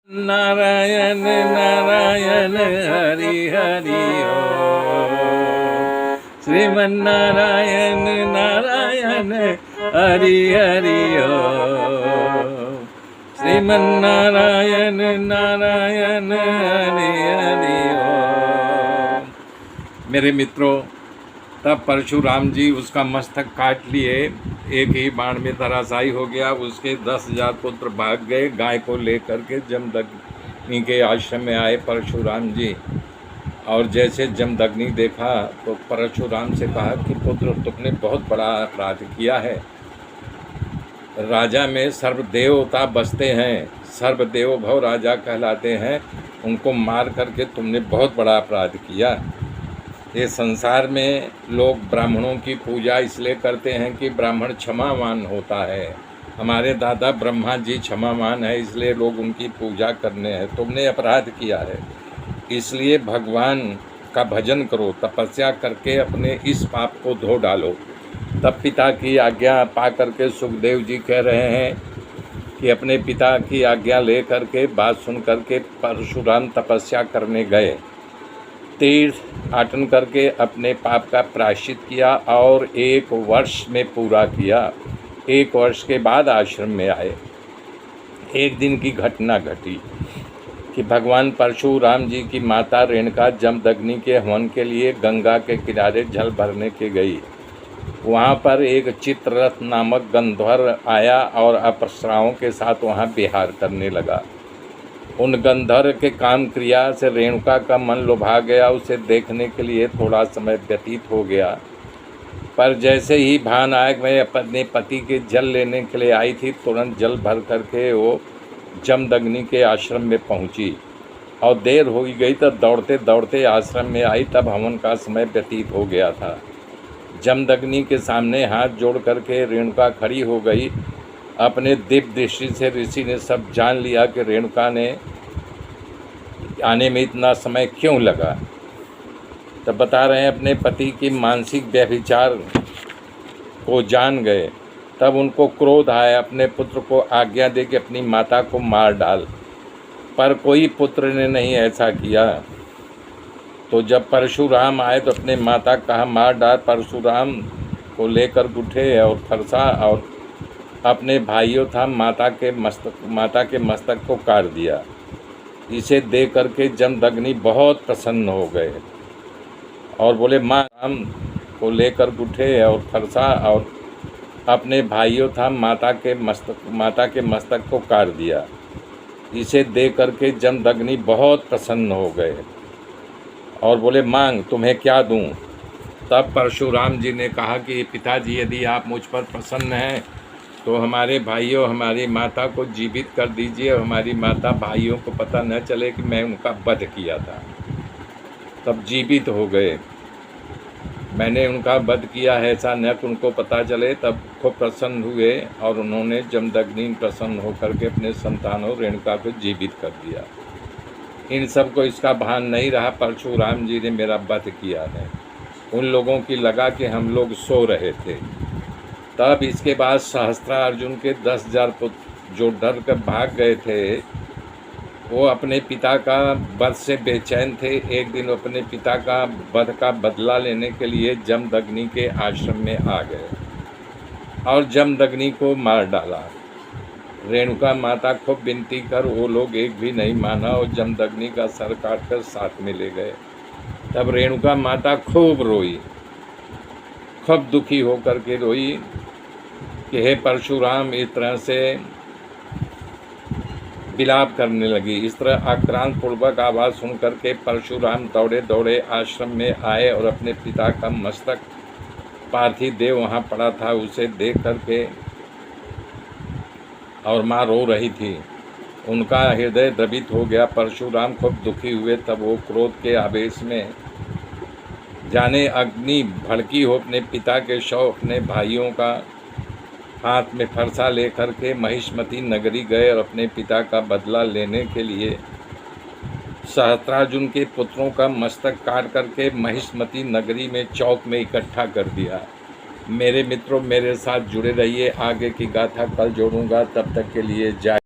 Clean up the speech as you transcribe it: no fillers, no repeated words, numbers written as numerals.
नारायण नारायण हरि हरि ओम। श्रीमन्नारायण नारायण हरि हरि ओम। श्रीमन्नारायण नारायण हरि हरि ओम। मेरे मित्रों, तब परशुराम जी उसका मस्तक काट लिए, एक ही बाण में धराशायी हो गया। उसके 10,000 पुत्र भाग गए गाय को लेकर के। जमदग्नि के आश्रम में आए परशुराम जी, और जैसे जमदग्नि देखा तो परशुराम से कहा कि पुत्र, तुमने बहुत बड़ा अपराध किया है। राजा में सर्वदेवता बसते हैं, सर्वदेव भव राजा कहलाते हैं, उनको मार करके तुमने बहुत बड़ा अपराध किया। ये संसार में लोग ब्राह्मणों की पूजा इसलिए करते हैं कि ब्राह्मण क्षमावान होता है। हमारे दादा ब्रह्मा जी क्षमावान है, इसलिए लोग उनकी पूजा करने हैं। तुमने अपराध किया है, इसलिए भगवान का भजन करो, तपस्या करके अपने इस पाप को धो डालो। तब पिता की आज्ञा पा करके सुखदेव जी कह रहे हैं कि अपने पिता की आज्ञा ले करके, बात सुन करके परशुराम तपस्या करने गए। तीर्थ आटन करके अपने पाप का प्रायश्चित किया और 1 वर्ष में पूरा किया। 1 वर्ष के बाद आश्रम में आए। एक दिन की घटना घटी कि भगवान परशुराम जी की माता रेणुका जमदग्नि के हवन के लिए गंगा के किनारे जल भरने के गई। वहाँ पर एक चित्ररथ नामक गंधर्व आया और अप्सराओं के साथ वहाँ विहार करने लगा। उन गंधर्व के काम क्रिया से रेणुका का मन लुभा गया। उसे देखने के लिए थोड़ा समय व्यतीत हो गया, पर जैसे ही भान आया मैं अपने पति के जल लेने के लिए आई थी, तुरंत जल भर करके वो जमदग्नि के आश्रम में पहुंची और देर हो गई। तब दौड़ते दौड़ते आश्रम में आई, तब हवन का समय व्यतीत हो गया था। जमदग्नि के सामने हाथ जोड़ करके रेणुका खड़ी हो गई। अपने दिव्य दृष्टि से ऋषि ने सब जान लिया कि रेणुका ने आने में इतना समय क्यों लगा। तब बता रहे हैं अपने पति की मानसिक व्यभिचार को जान गए। तब उनको क्रोध आया, अपने पुत्र को आज्ञा दे कि अपनी माता को मार डाल, पर कोई पुत्र ने नहीं ऐसा किया। तो जब परशुराम आए तो अपने माता कहा मार डाल। परशुराम को लेकर उठे और फरसा और अपने भाइयों था माता के मस्तक को काट दिया। इसे देख करके जमदग्नि बहुत प्रसन्न हो गए और बोले माँ राम को लेकर उठे और फरसा और अपने भाइयों था माता के मस्तक को काट दिया। इसे देख करके जमदग्नि बहुत प्रसन्न हो गए और बोले मांग, तुम्हें क्या दूं। तब परशुराम जी ने कहा कि पिताजी, यदि आप मुझ पर प्रसन्न हैं तो हमारे भाइयों, हमारी माता को जीवित कर दीजिए और हमारी माता भाइयों को पता न चले कि मैं उनका वध किया था। तब जीवित हो गए, मैंने उनका वध किया है, ऐसा न कि उनको पता चले। तब खूब प्रसन्न हुए और उन्होंने जमदग्नि प्रसन्न होकर के अपने संतानों रेणुका को जीवित कर दिया। इन सब को इसका भान नहीं रहा, परशुराम जी ने मेरा वध किया है। उन लोगों की लगा कि हम लोग सो रहे थे। तब इसके बाद सहस्त्रार्जुन के 10,000 पुत्र जो डर कर भाग गए थे, वो अपने पिता का वध से बेचैन थे। एक दिन अपने पिता का वध का बदला लेने के लिए जमदग्नि के आश्रम में आ गए और जमदग्नि को मार डाला। रेणुका माता खूब विनती कर वो लोग एक भी नहीं माना और जमदग्नि का सर काट कर साथ में ले गए। तब रेणुका माता खूब रोई, खूब दुखी होकर के रोई कि हे परशुराम, इस तरह से विलाप करने लगी। इस तरह आक्रांत पूर्वक आवाज़ सुन करके परशुराम दौड़े दौड़े आश्रम में आए और अपने पिता का मस्तक पार्थिव देव वहाँ पड़ा था उसे देख करके, और माँ रो रही थी, उनका हृदय द्रवित हो गया। परशुराम खूब दुखी हुए। तब वो क्रोध के आवेश में जाने अग्नि भड़की हो अपने पिता के शव अपने भाइयों का हाथ में फरसा लेकर के महिष्मती नगरी गए और अपने पिता का बदला लेने के लिए सहस्त्रार्जुन के पुत्रों का मस्तक काट करके महिष्मती नगरी में चौक में इकट्ठा कर दिया। मेरे मित्रों, मेरे साथ जुड़े रहिए, आगे की गाथा कल जोड़ूंगा। तब तक के लिए जय।